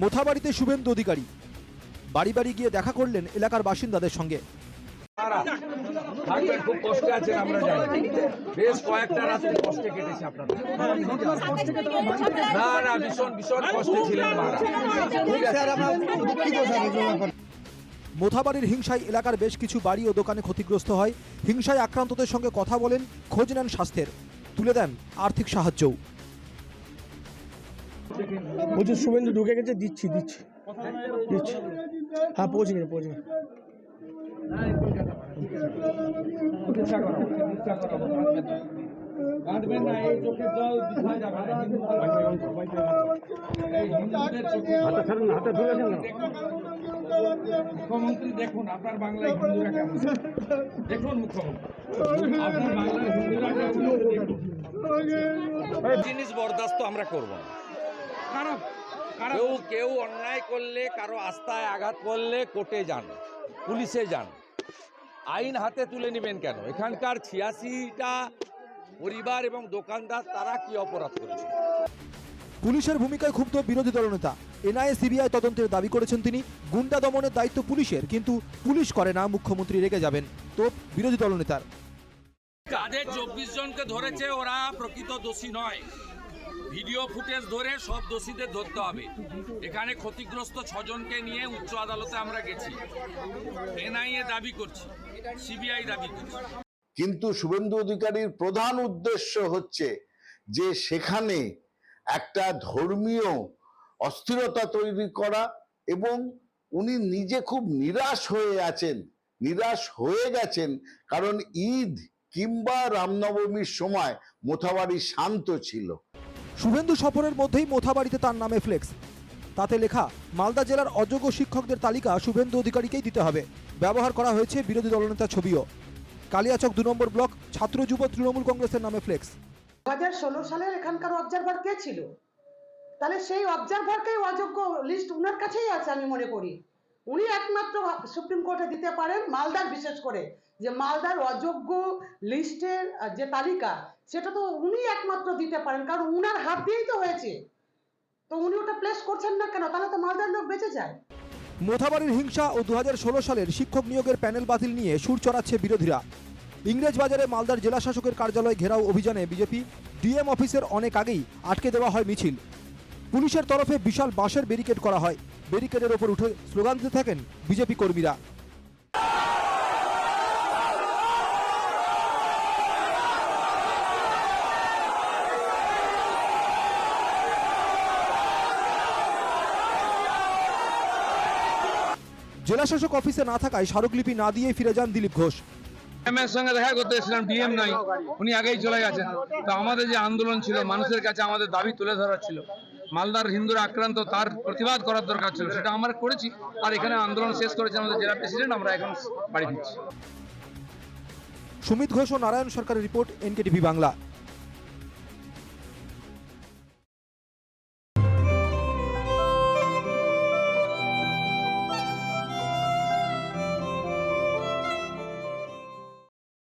মোথাবাড়িতে শুভেন্দু অধিকারী বাড়ি বাড়ি গিয়ে দেখা করলেন এলাকার বাসিন্দাদের সঙ্গে। খুব কষ্টে আছেন আমরা জানি, বেশ কয়েকটা রাত্রি কষ্টে কেটেছে আপনাদের। না না, ভীষণ ভীষণ কষ্টে ছিলেন। মোথাবাড়ির হিংসায় এলাকার বেশ কিছু বাড়ি ও দোকানে ক্ষতিগ্রস্ত হয়। হিংসায় আক্রান্তদের সঙ্গে কথা বলেন, খোঁজ নেন স্বাস্থ্যের, তুলে দেন আর্থিক সাহায্যও। বলছি শুভেন্দু ঢুকে গেছে, দিচ্ছি দিচ্ছি দিচ্ছি। হ্যাঁ পৌঁছে গেছে পৌঁছে গেছে। মুখ্যমন্ত্রী দেখুন আপনার বাংলায় হিন্দুরা কেমন, দেখুন মুখ্যমন্ত্রী আপনার বাংলায় হিন্দুরা কেমন দেখুন। জিনিস বরদাস্ত আমরা করব না। কেউ অন্যায় করলে, কারো আস্থায় আঘাত করলে কোর্টে যান, পুলিশে যান, আইন হাতে তুলে নেবেন কেন? এখানকার 86টা পরিবার এবং দোকানদার তারা কি অপরাধ করেছে? পুলিশের ভূমিকায় ক্ষুব্ধ বিরোধী দলনেতা। এনআইএ সিবিআই তদন্তের দাবি করেছেন তিনি। গুন্ডা দমনের দায়িত্ব পুলিশের, কিন্তু পুলিশ করে না, মুখ্যমন্ত্রী রেগে যাবেন। তো বিরোধী দলনেতার যাদের 24 জনকে ধরেছে ওরা প্রকৃত দোষী নয়। ভিডিও ফুটেজ ধরে সব দোষীদের ধরতে হবে। এখানে ক্ষতিগ্রস্ত 6 জনকে নিয়ে উচ্চ আদালতে আমরা গেছি, এনআইএ দাবি করছি, সিবিআই দাবি করছি। কিন্তু শুভেন্দু অধিকারীর প্রধান উদ্দেশ্য হচ্ছে যে সেখানে একটা ধর্মীয় অস্থিরতা তৈরি করা, এবং উনি নিজে খুব নিরাশ হয়ে গেছেন, কারণ ঈদ কিংবা রামনবমীর সময় মোথাবাড়ি শান্ত ছিল। শুভেন্দু সফরের মধ্যেই মোথাবাড়িতে তার নামে ফ্লেক্স, তাতে লেখা মালদা জেলার অযোগ্য শিক্ষকদের তালিকা শুভেন্দু অধিকারীকেই দিতে হবে। ব্যবহার করা হয়েছে বিরোধী দলনেতার ছবিও। কালিয়াচক 2 নম্বর ব্লক ছাত্র যুব তৃণমূল কংগ্রেসের নামে ফ্লেক্স। 2016 সালের এখানকার অবজারভার কে ছিল? তাহলে সেই অবজারভারকেই অযোগ্য লিস্ট উনার কাছেই আছে। আমি মনে করি উনি একমাত্র সুপ্রিম কোর্টে দিতে পারেন, মালদার বিশেষ করে, যে মালদার অযোগ্য লিস্টের যে তালিকা সেটা তো উনি একমাত্র দিতে পারেন, কারণ উনার হাত দিয়েই তো হয়েছে। তো উনি ওটা প্লেস করছেন না কেন? তাহলে তো মালদার লোক বেঁচে যায়। মোথাবাড়ির হিংসা ও 2016 সালের শিক্ষক নিয়োগের প্যানেল বাতিল নিয়ে সুর চড়াচ্ছে বিরোধীরা। ইংরেজবাজারে মালদার জেলা শাসকের কার্যালয় ঘেরাও অভিযানে বিজেপি ডিএম অফিসের অনেক আগেই আটকে দেওয়া হয় মিছিল। পুলিশের তরফে বিশাল বাঁশের ব্যারিকেড করা হয়। ব্যারিকেডের ওপর উঠে স্লোগান দিতে থাকেন বিজেপি কর্মীরা। জেলাশাসক অফিসে না থাকায় স্মারকলিপি না দিয়ে ফিরে যান দিলীপ ঘোষ। ডিএমের সঙ্গে দেখা করতে এসেছিলাম, ডিএম নাই, উনি আগেই চলে গেছেন। তো আমাদের যে আন্দোলন ছিল, মানুষের কাছে আমাদের দাবি তুলে ধরার ছিল, মালদার হিন্দুরা আক্রান্ত, তার প্রতিবাদ করার দরকার ছিল, সেটা আমরা করেছি। আর এখানে আন্দোলন শেষ করেছে আমাদের জেলা প্রেসিডেন্ট, আমরা এখন বাড়ি ফিরছি। সুমিত ঘোষ ও নারায়ণ সরকারের রিপোর্ট, এনকেটিভি বাংলা।